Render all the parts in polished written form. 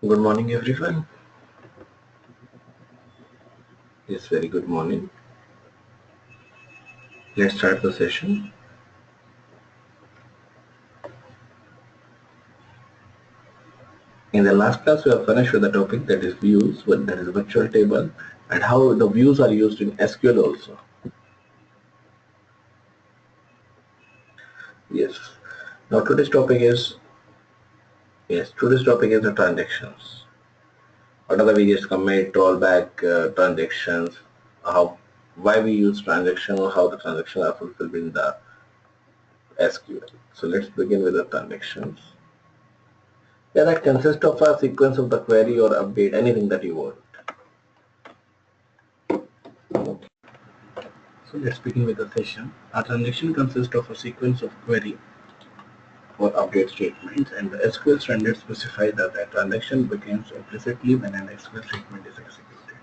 Good morning, everyone. Yes, very good morning. Let's start the session. In the last class, we have finished with the topic that is views, that is virtual table, and how the views are used in SQL also. Yes. Now today's topic is the transactions. What are the various commit, rollback, transactions, how, why we use transaction, or how the transactions are fulfilled in the SQL. So let's begin with the transactions. Yeah, that consists of a sequence of the query or update, anything that you want. Okay. So let's begin with the session. A transaction consists of a sequence of query or update statements, and the SQL standards specify that a transaction begins implicitly when an SQL statement is executed.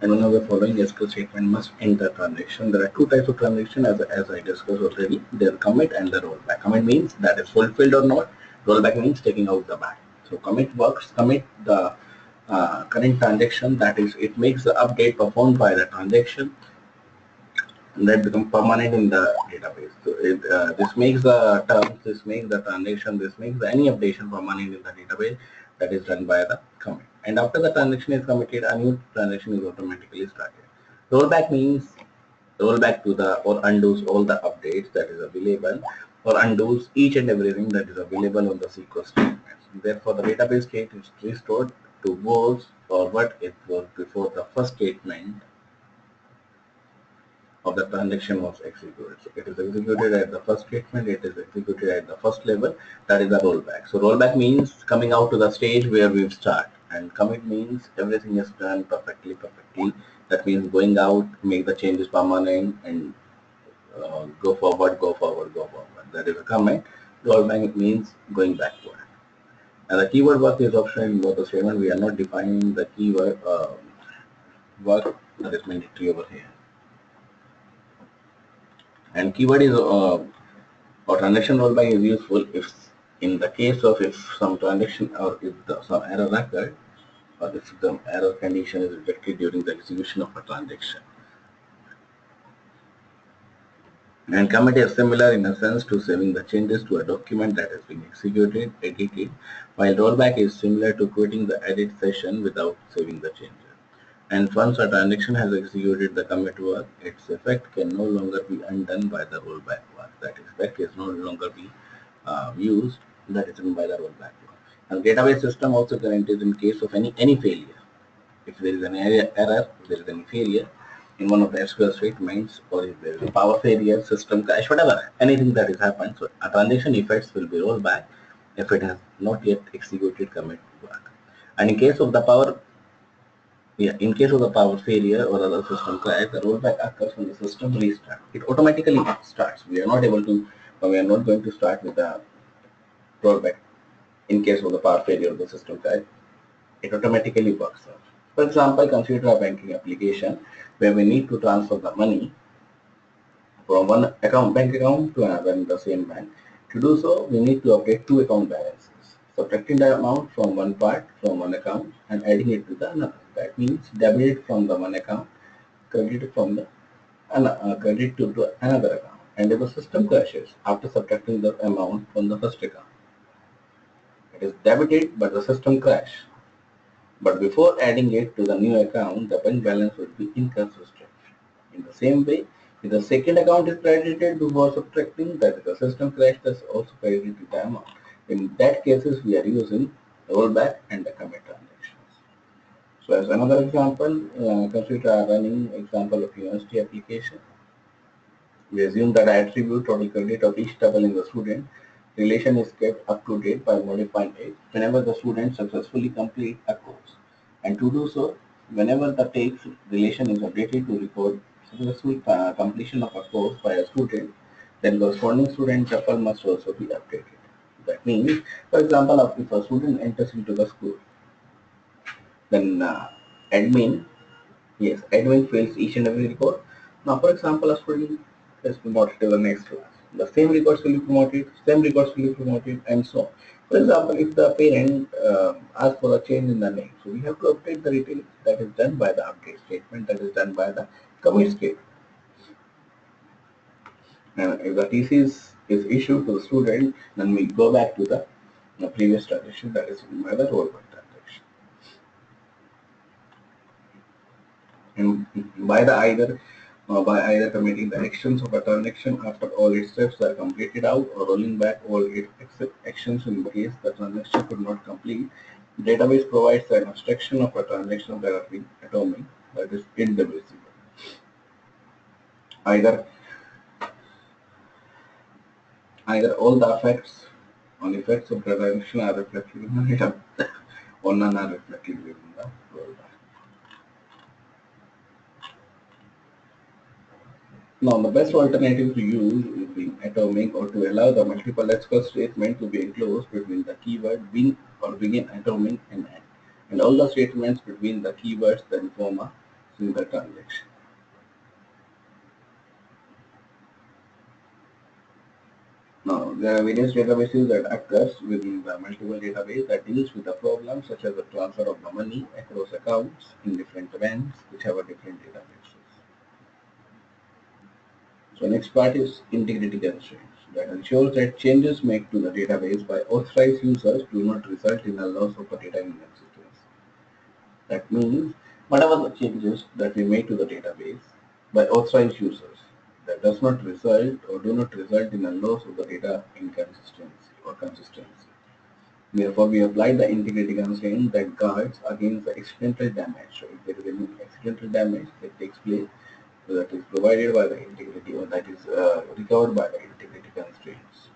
And one of the following SQL statement must end the transaction. There are two types of transaction as I discussed already. There are commit and the rollback. Commit means that is fulfilled or not. Rollback means taking out the bag. So commit the current transaction, that is it makes the update performed by the transaction that become permanent in the database. So this makes the terms, this makes the transaction, this makes any updation permanent in the database that is done by the commit. And after the transaction is committed, a new transaction is automatically started. Rollback means rollback to the or undoes all the updates that is available or undoes each and everything that is available on the SQL statements. Therefore, the database state is restored to was or what it was before the first statement of the transaction was executed. So it is executed at the first statement, it is executed at the first level, that is the rollback. So rollback means coming out to the stage where we've start, and commit means everything is done perfectly. That means going out, make the changes permanent, and go forward. That is a commit. Rollback means going backward. And the keyword work is optional in both the statement. We are not defining the keyword work that is mandatory over here. And keyword is or transaction rollback is useful if in the case of if some transaction or if some error occurred or if the error condition is rejected during the execution of a transaction. And commit is similar in a sense to saving the changes to a document that has been edited, while rollback is similar to quitting the edit session without saving the changes. And once a transaction has executed the commit work, its effect can no longer be undone by the rollback work. That effect is no longer be used, that is done by the rollback work. And database system also guarantees in case of any failure. If there is an error, if there is any failure in one of the SQL statements, or if there is a power failure, system crash, whatever, anything that has happened, so a transaction effects will be rolled back if it has not yet executed commit work. And in case of the power failure or other system crash, the rollback occurs when the system restarts. It automatically starts. We are not going to start with the rollback in case of the power failure of the system crash. It automatically works out. For example, consider a banking application where we need to transfer the money from one bank account to another in the same bank. To do so, we need to update two account balances, subtracting the amount from one account and adding it to the another. That means debit it from the one account, credit it from the credit to another account. And if the system crashes after subtracting the amount from the first account, it is debited but the system crash. But before adding it to the new account, the bank balance would be inconsistent. In the same way, if the second account is credited before subtracting, that is the system crash, thus also credited to the amount. In that cases, we are using rollback and the commit transactions. So as another example, consider a running example of university application. We assume that I attribute total credit of each table in the student relation is kept up to date by modifying it whenever the student successfully complete a course. And to do so, whenever the takes relation is updated to record successful completion of a course by a student, then corresponding student tuple must also be updated. That means, for example, if a student enters into the school, then admin fills each and every record. Now, for example, a student is promoted to the next class. The same records will be promoted, same records will be promoted, and so on. For example, if the parent asks for a change in the name, so we have to update the details. That is done by the update statement, that is done by the commit statement. And if the is issued to the student, then we go back to the previous transaction, that is by the rollback transaction. And by either committing the actions of a transaction after all its steps are completed out, or rolling back all its actions in case the transaction could not complete, database provides an abstraction of a transaction that has been atomic, that is indivisible. Either all the effects of the transaction are reflected in the data, or none are reflected within the rollback. Now, the best alternative to use is being atomic, or to allow the multiple express statement to be enclosed between the keyword bin or begin atomic and end, and all the statements between the keywords then form a single transaction. Now, there are various databases that occurs within the multiple database that deals with the problem such as the transfer of the money across accounts in different banks which have a different databases. So next part is integrity constraints that ensures that changes made to the database by authorized users do not result in a loss of the data in existence. That means whatever the changes that we make to the database by authorized users, that does not result or do not result in a loss of the data inconsistency or consistency. Therefore, we apply the integrity constraint that guards against the accidental damage. So if there is any accidental damage that takes place, that is provided by the integrity, or that is recovered by the integrity constraints.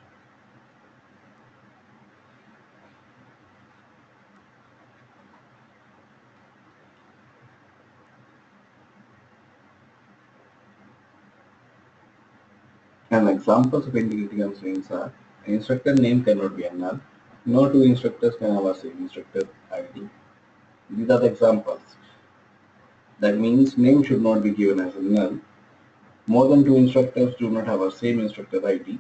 And examples of integrity constraints are: instructor name cannot be a null, no two instructors can have a same instructor ID. These are the examples. That means name should not be given as a null. More than two instructors do not have a same instructor ID.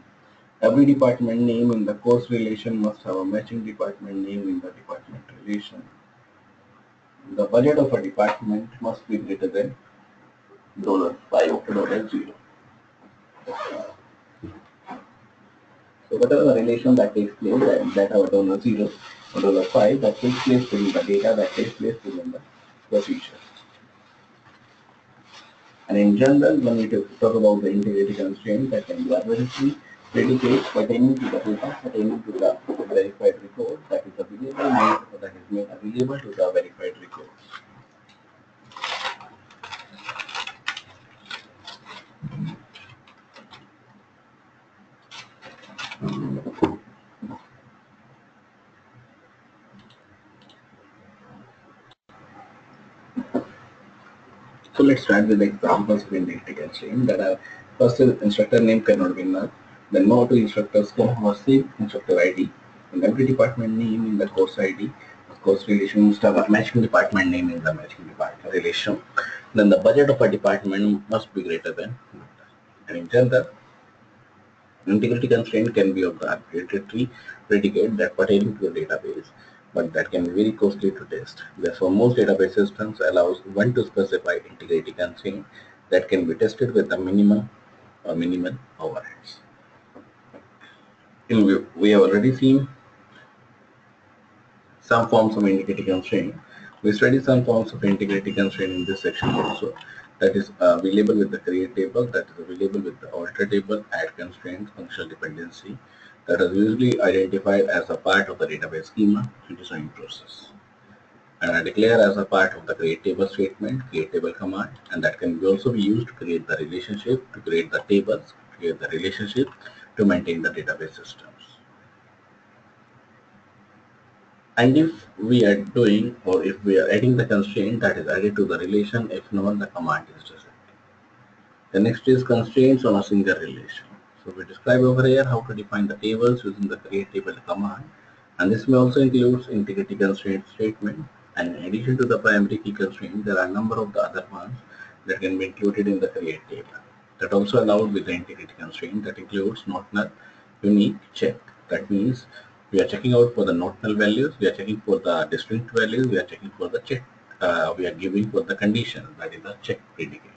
Every department name in the course relation must have a matching department name in the department relation. The budget of a department must be greater than $5 to $0. So whatever the relation that takes place, that our $0 or $5 that takes place within the data, that takes place within the procedure. And in general, when we talk about the integrity constraint, that can be arbitrary predicate pertaining to the data, pertaining to the verified record that is available made, or that is made available to the verified record. So let's start with the examples of integrity constraint that are: first is instructor name cannot be null, then no two instructors can have a same instructor ID, in every department name in the course ID, of course relation must have a matching department name in the matching department relation, then the budget of a department must be greater than, and in general, integrity constraint can be of the arbitrary predicate that pertaining to the database, but that can be very costly to test. Therefore, most database systems allows one to specify integrity constraint that can be tested with the minimum or minimal overheads. We have already seen some forms of integrity constraint. We studied some forms of integrity constraint in this section also. That is available with the create table, that is available with the alter table, add constraint, functional dependency, that is usually identified as a part of the database schema and design process. And I declare as a part of the create table statement, create table command, and that can also be used to create the relationship, to create the tables, create the relationship, to maintain the database systems. And if we are doing, or if we are adding the constraint, that is added to the relation, if not, the command is rejected. The next is constraints on a single relation. So we describe over here how to define the tables using the create table command, and this may also include integrity constraint statement. And in addition to the primary key constraint, there are a number of the other ones that can be included in the create table. that also allowed with the integrity constraint that includes not null unique check. That means we are checking out for the not null values, we are checking for the distinct values, we are checking for the check, we are giving for the condition, that is the check predicate.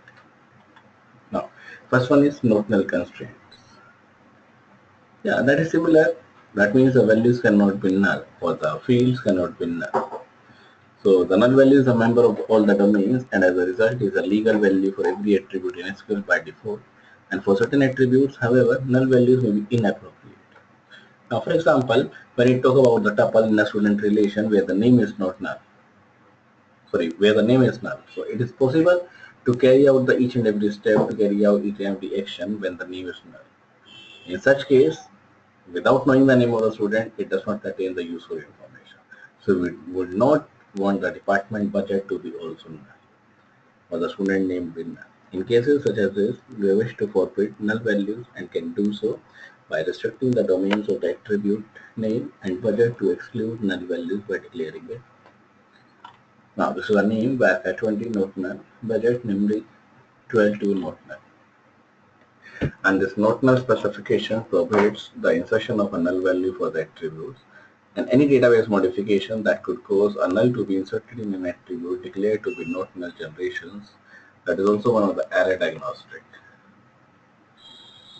Now, first one is not null constraints. Yeah, that is similar. That means the values cannot be null or the fields cannot be null. So the null value is a member of all the domains, and as a result is a legal value for every attribute in SQL by default. And for certain attributes, however, null values may be inappropriate. Now, for example, when you talk about the tuple in a student relation where the name is not null, where the name is null. So it is possible to carry out the each and every step, to carry out each and every action when the name is null. In such case, without knowing the name of the student, it does not contain the useful information. So we would not want the department budget to be also null or the student name be null. In cases such as this, we wish to forfeit null values and can do so by restricting the domains of the attribute name and budget to exclude null values by declaring it. Now this is a name varchar 20 not null, budget memory 12 to not null. And this not null specification prohibits the insertion of a null value for the attributes, and any database modification that could cause a null to be inserted in an attribute declared to be not null generations. That is also one of the array diagnostic.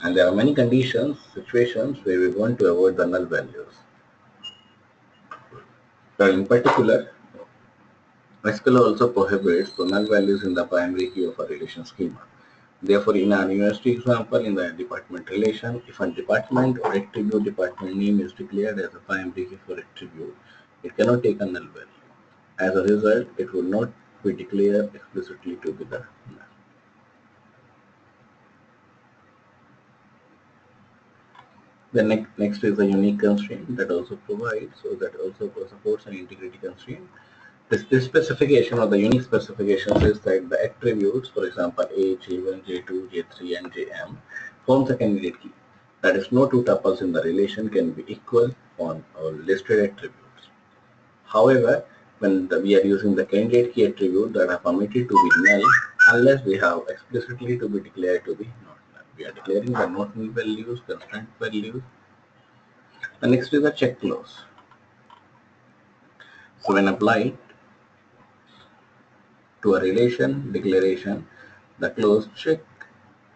And there are many conditions, situations where we want to avoid the null values. So in particular, SQL also prohibits the null values in the primary key of a relation schema. Therefore, in our university example, in the department relation, if a department or attribute department name is declared as a primary key for attribute, it cannot take a null value. As a result, it will not be declared explicitly to be the null. The next is a unique constraint that also provides, so that also supports an integrity constraint. This specification or the unique specification says that the attributes, for example, A, J1, J2, J3, and Jm, forms a candidate key. That is, no two tuples in the relation can be equal on all listed attributes. However, when we are using the candidate key attribute that are permitted to be null unless we have explicitly to be declared to be not null. We are declaring the not null values, constraint values. The next is a check clause. So when applied to a relation declaration, the clause check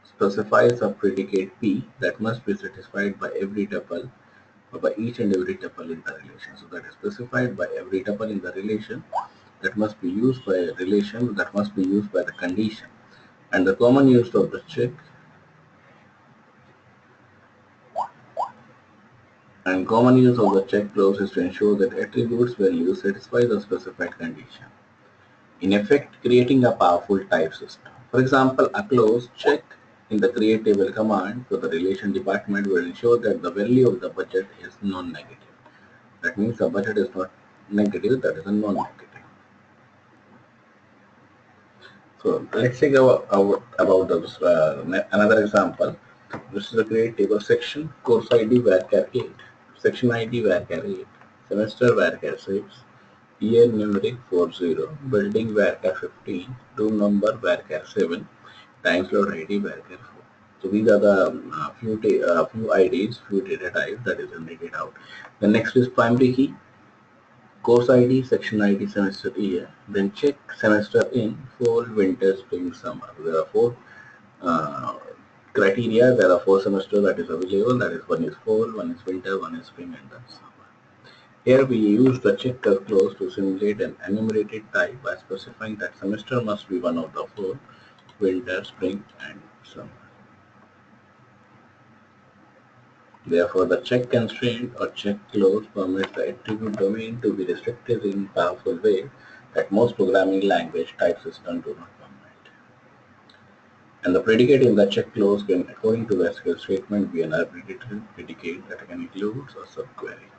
specifies a predicate P that must be satisfied by every tuple or by each and every tuple in the relation. So that is specified by every tuple in the relation that must be used by a relation that must be used by the condition. And the common use of the check clause is to ensure that attributes values satisfy the specified condition. In effect, creating a powerful type system. For example, a clause check in the create table command for the relation department will ensure that the value of the budget is non-negative. That means the budget is not negative, that is a non-negative. So let's take about another example. This is the create table section, course ID varchar 8, section ID varchar 8, semester varchar 6, year numeric 40, building varchar 15, room number varchar 7, time slot ID varchar 4. So these are the few IDs, few data types that is generated out. The next is primary key, course ID, section ID, semester year. Then check semester in, fall, winter, spring, summer. There are four criteria. There are 4 semesters that is available. That is, one is fall, one is winter, one is spring, and then summer. Here we use the check clause to simulate an enumerated type by specifying that semester must be one of the 4, winter, spring, and summer. Therefore, the check constraint or check clause permits the attribute domain to be restricted in powerful way that most programming language type systems do not permit. And the predicate in the check clause can, according to the SQL statement, be an arbitrary predicate that can include a subquery.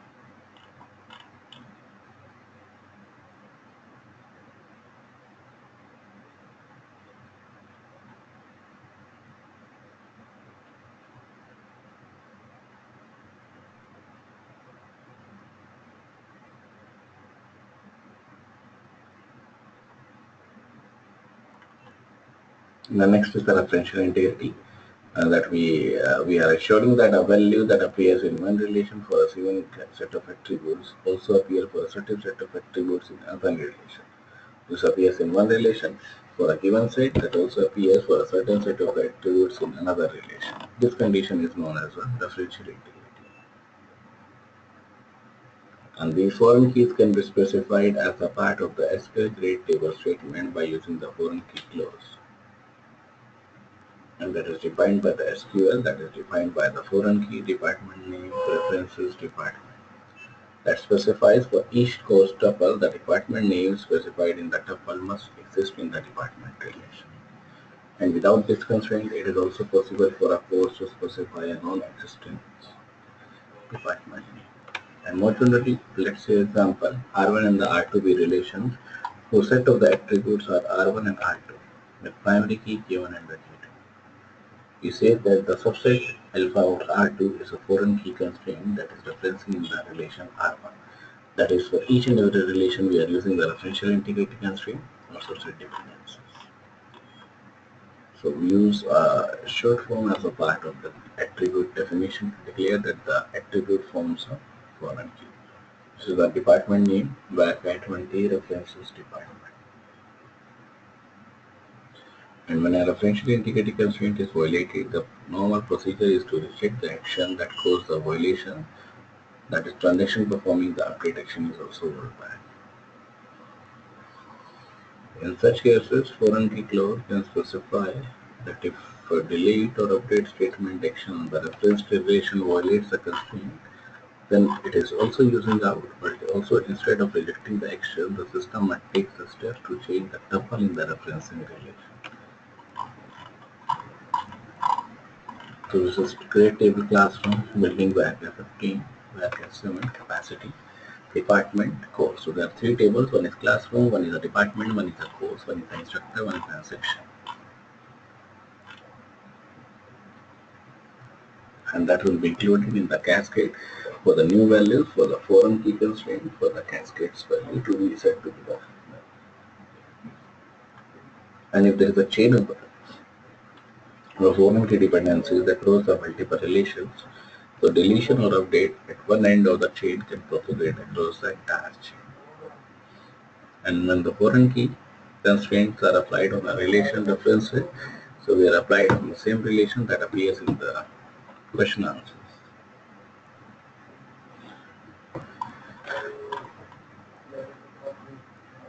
The next is the referential integrity. that we are assuring that a value that appears in one relation for a given set of attributes also appear for a certain set of attributes in another relation. This appears in one relation for a given set that also appears for a certain set of attributes in another relation. This condition is known as a differential integrity. And these foreign keys can be specified as a part of the SQL grade table statement by using the foreign key clause. And that is defined by the SQL, that is defined by the foreign key, department name, preferences, department. That specifies for each course tuple the department name specified in the tuple must exist in the department relation. And without this constraint, it is also possible for a course to specify a non-existent department name. And more generally, let's say example, R1 and the R2 be relations whose set of the attributes are R1 and R2, the primary key K1 and the K2. We say that the subset alpha of R2 is a foreign key constraint that is referencing in the relation R1. That is, for each and every relation we are using the referential integrity constraint or subset dependencies. So we use short form as a part of the attribute definition to declare that the attribute forms a foreign key. This is the department name where Cat1T references department. And when a referential integrity constraint is violated, the normal procedure is to reject the action that caused the violation. That is, transaction performing the update action is also rolled back. In such cases, foreign key clause can specify that if a delete or update statement action on the reference relation violates the constraint, then it is also using out, but also instead of rejecting the action, the system might take the steps to change the tuple in the referencing relation. So this is create table classroom, building varchar 15, varchar 7, capacity, department, course. So there are three tables, one is classroom, one is a department, one is a course, one is an instructor, one is a section. And that will be included in the cascade for the new values, for the foreign key constraint, for the cascades value to be set to the. And if there is a chain of foreign key dependencies across the multiple relations, so deletion or update at one end of the chain can propagate across the entire chain. And when the foreign key constraints are applied on a relation references, so we are applied on the same relation that appears in the question answers.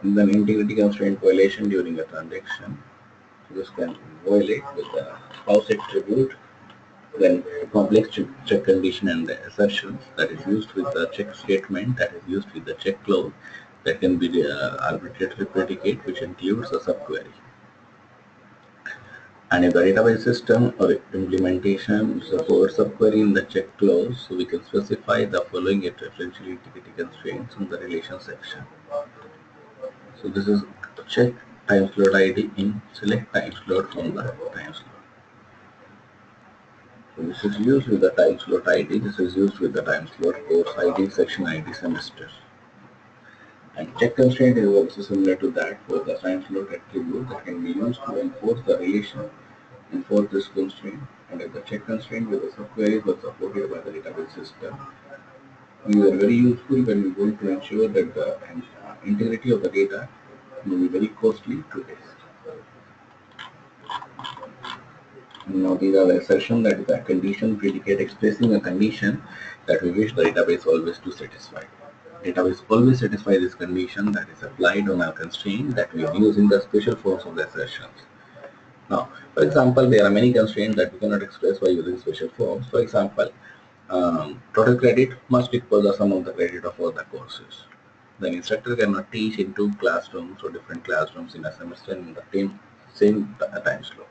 And then integrity constraint violation during a transaction. This can violate with the spouse attribute when complex check condition and the assertions that is used with the check statement, that is used with the check clause, that can be the arbitrary predicate which includes a subquery. And if the database system or implementation supports subquery in the check clause, so we can specify the following referential integrity constraints in the relation section. So this is check time slot ID in select time slot from the time slot. So this is used with the time slot ID, this is used with the time slot course ID, section ID, semester. And check constraint is also similar to that for the time slot attribute that can be used to enforce the relation, enforce this constraint. And if the check constraint with the subqueries was supported by the database system, we are very useful when we want to ensure that the integrity of the data will be very costly to test. Now these are the assertion that is a condition predicate expressing a condition that we wish the database always to satisfy. Database always satisfy this condition that is applied on a constraint that we use in the special forms of the assertions. Now, for example, there are many constraints that we cannot express by using special forms. For example, total credit must equal the sum of the credit of all the courses. The instructor cannot teach in two classrooms or different classrooms in a semester in the same time slot.